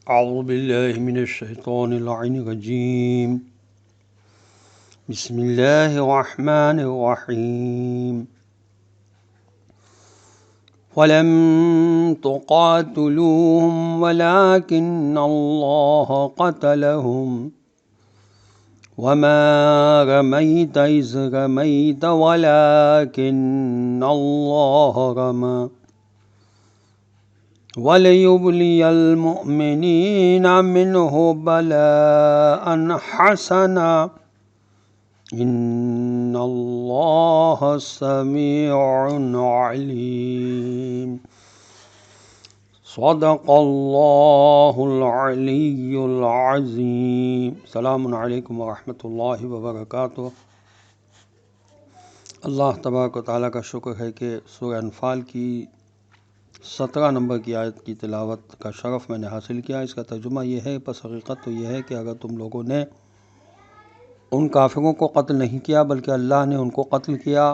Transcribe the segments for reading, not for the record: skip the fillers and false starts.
اعوذ باللہ من الشیطان اللعین الرجیم بسم اللہ الرحمن الرحیم وَلَمْ تُقَاتِلُوهُمْ وَلَكِنَّ اللَّهَ قَتَلَهُمْ وَمَا رَمَيْتَ إِذْ رَمَيْتَ وَلَكِنَّ اللَّهَ رَمَى وَلِيُبْلِيَ الْمُؤْمِنِينَ مِنْهُ بَلَاءً حَسَنًا إِنَّ اللَّهَ سَمِيعٌ عَلِيمٌ صدق اللہ العلی العظیم۔ السلام علیکم ورحمۃ اللہ وبرکاتہ۔ اللہ تبارک و تعالیٰ کا شکر ہے کہ سورہ انفال کی 17 نمبر کی آیت کی تلاوت کا شرف میں نے حاصل کیا۔ اس کا ترجمہ یہ ہے، پس حقیقت تو یہ ہے کہ اگر تم لوگوں نے ان کافروں کو قتل نہیں کیا بلکہ اللہ نے ان کو قتل کیا،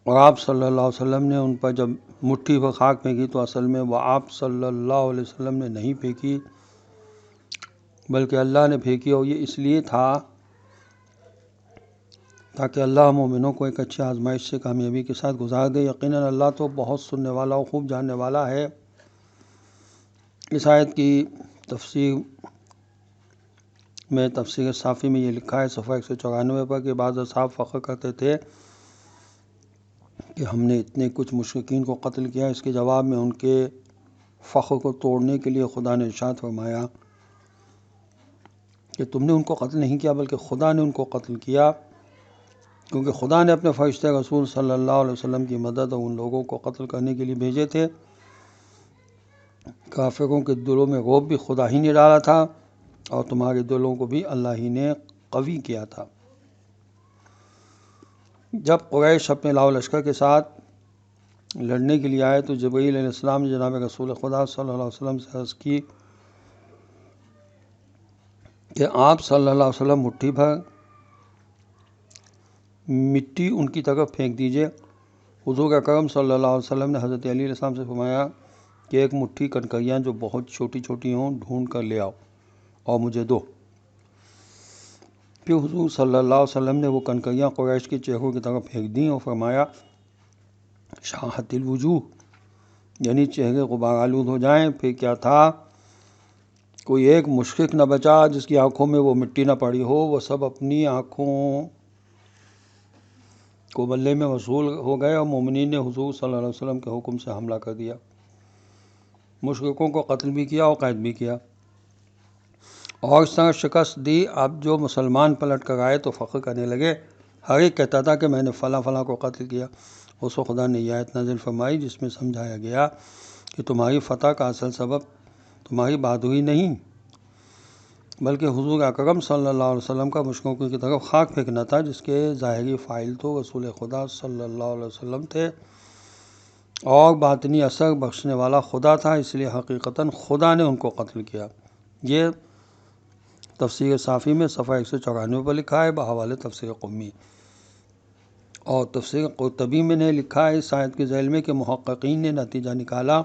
اور آپ صلی اللہ علیہ وسلم نے ان پر جب مٹھی پر خاک پھینکی تو اصل میں وہ آپ صلی اللہ علیہ وسلم نے نہیں پھینکی بلکہ اللہ نے پھینکی، اور یہ اس لیے تھا تاکہ اللہ مومنوں کو ایک اچھی آزمائش سے کامیابی کے ساتھ گزار دے۔ یقیناً اللہ تو بہت سننے والا اور خوب جاننے والا ہے۔ اس آیت کی تفسیر میں تفسیر صافی میں یہ لکھا ہے صفحہ 194 پر کہ بعض اصحاب فخر کرتے تھے کہ ہم نے اتنے کچھ مشرکین کو قتل کیا۔ اس کے جواب میں ان کے فخر کو توڑنے کے لیے خدا نے ارشاد فرمایا کہ تم نے ان کو قتل نہیں کیا بلکہ خدا نے ان کو قتل کیا، کیونکہ خدا نے اپنے فرشتے رسول صلی اللہ علیہ وسلم کی مدد اور ان لوگوں کو قتل کرنے کے لیے بھیجے تھے۔ کافروں کے دلوں میں رعب بھی خدا ہی نے ڈالا تھا، اور تمہارے دلوں کو بھی اللہ ہی نے قوی کیا تھا۔ جب قریش اپنے لاؤ لشکر کے ساتھ لڑنے کے لیے آئے تو جبرائیل علیہ السلام نے جناب رسول خدا صلی اللہ علیہ وسلم سے عرض کی کہ آپ صلی اللہ علیہ وسلم مٹھی بھر مٹی ان کی طرف پھینک دیجئے۔ حضور اکرم صلی اللہ علیہ وسلم نے حضرت علی علیہ السلام سے فرمایا کہ ایک مٹھی کنکریاں جو بہت چھوٹی چھوٹی ہوں ڈھونڈ کر لے آؤ اور مجھے دو۔ پھر حضور صلی اللہ علیہ وسلم نے وہ کنکریاں قریش کے چہروں کی طرف پھینک دیں اور فرمایا شاہت الوجوہ، یعنی چہرے غبار آلود ہو جائیں۔ پھر کیا تھا، کوئی ایک مشرک نہ بچا جس کی آنکھوں میں وہ مٹی نہ پڑی ہو، وہ سب اپنی آنکھوں کو بلے میں مشغول ہو گئے، اور مومنین نے حضور صلی اللہ علیہ وسلم کے حکم سے حملہ کر دیا، مشرکوں کو قتل بھی کیا اور قید بھی کیا، اور اس طرح شکست دی۔ اب جو مسلمان پلٹ کر آئے تو فخر کرنے لگے، ہر ایک کہتا تھا کہ میں نے فلاں فلاں کو قتل کیا۔ اس وقت خدا نے یہ آیت نازل فرمائی جس میں سمجھایا گیا کہ تمہاری فتح کا اصل سبب تمہاری بہادری نہیں بلکہ حضور اکرم صلی اللہ علیہ وسلم کا مشرکوں کی طرف خاک پھینکنا تھا، جس کے ظاہری فاعل تو رسول خدا صلی اللہ علیہ وسلم تھے اور باطنی اثر بخشنے والا خدا تھا، اس لیے حقیقتاً خدا نے ان کو قتل کیا۔ یہ تفسیر صافی میں صفحہ 194 پر لکھا ہے بحوالہ تفسیر قمی، اور تفسیر قرطبی میں نے لکھا ہے اس آیت کے ذیل میں کہ محققین نے نتیجہ نکالا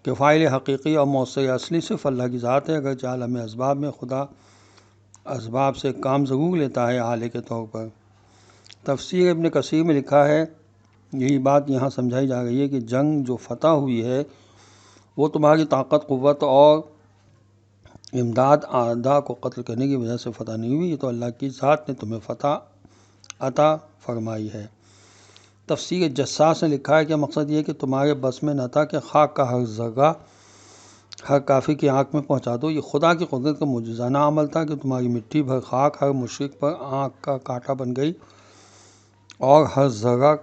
کہ فاعل حقیقی اور مؤثر اصلی صرف اللہ کی ذات ہے، اگرچہ عالم اسباب میں خدا اسباب سے کام ضرور لیتا ہے آلے کے طور پر۔ تفسیر ابن کثیر میں لکھا ہے یہی بات یہاں سمجھائی جا رہی ہے کہ جنگ جو فتح ہوئی ہے وہ تمہاری طاقت، قوت اور امداد اعداء کو قتل کرنے کی وجہ سے فتح نہیں ہوئی، یہ تو اللہ کی ذات نے تمہیں فتح عطا فرمائی ہے۔ تفسیر جساس نے لکھا ہے کہ مقصد یہ ہے کہ تمہارے بس میں نہ تھا کہ خاک کا ہر ذرہ ہر کافر کی آنکھ میں پہنچا دو، یہ خدا کی قدرت کا معجزانہ عمل تھا کہ تمہاری مٹھی بھر خاک ہر مشرک پر آنکھ کا کانٹا بن گئی اور ہر ذرہ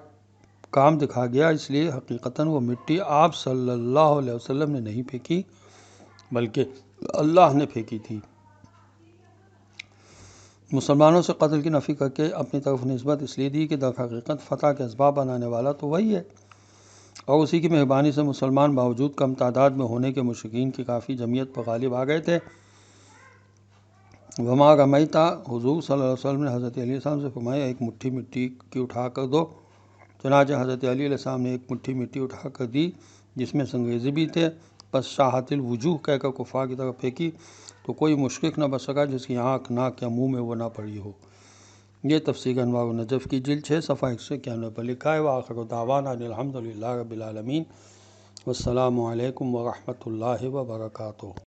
کام دکھا گیا۔ اس لیے حقیقتاً وہ مٹی آپ صلی اللہ علیہ وسلم نے نہیں پھینکی بلکہ اللہ نے پھینکی تھی۔ مسلمانوں سے قتل کی نفی کر کے اپنی طرف نسبت اس لیے دی کہ در حقیقت فتح کے اسباب بنانے والا تو وہی ہے، اور اسی کی مہربانی سے مسلمان باوجود کم تعداد میں ہونے کے مشرکین کی کافی جمعیت پر غالب آ گئے تھے۔ وما رمیتا، حضور صلی اللہ علیہ وسلم نے حضرت علی علیہ السلام سے فرمایا ایک مٹھی مٹی کی اٹھا کر دو۔ چنانچہ حضرت علی علیہ السلام نے ایک مٹھی مٹی اٹھا کر دی جس میں سنگریزے بھی تھے، بس شاہت الوجوہ کہہ کر کفار کی طرف پھینکی تو کوئی مشرک نہ بچ سکا جس کی آنکھ ناک یا منہ میں وہ نہ پڑی ہو۔ یہ تفسیر انوار النجف کی جلد 6 صفحہ 191 پر لکھا ہے۔ وآخر دعوانا ان الحمد للہ رب العالمین، والسلام علیکم ورحمۃ اللہ وبرکاتہ۔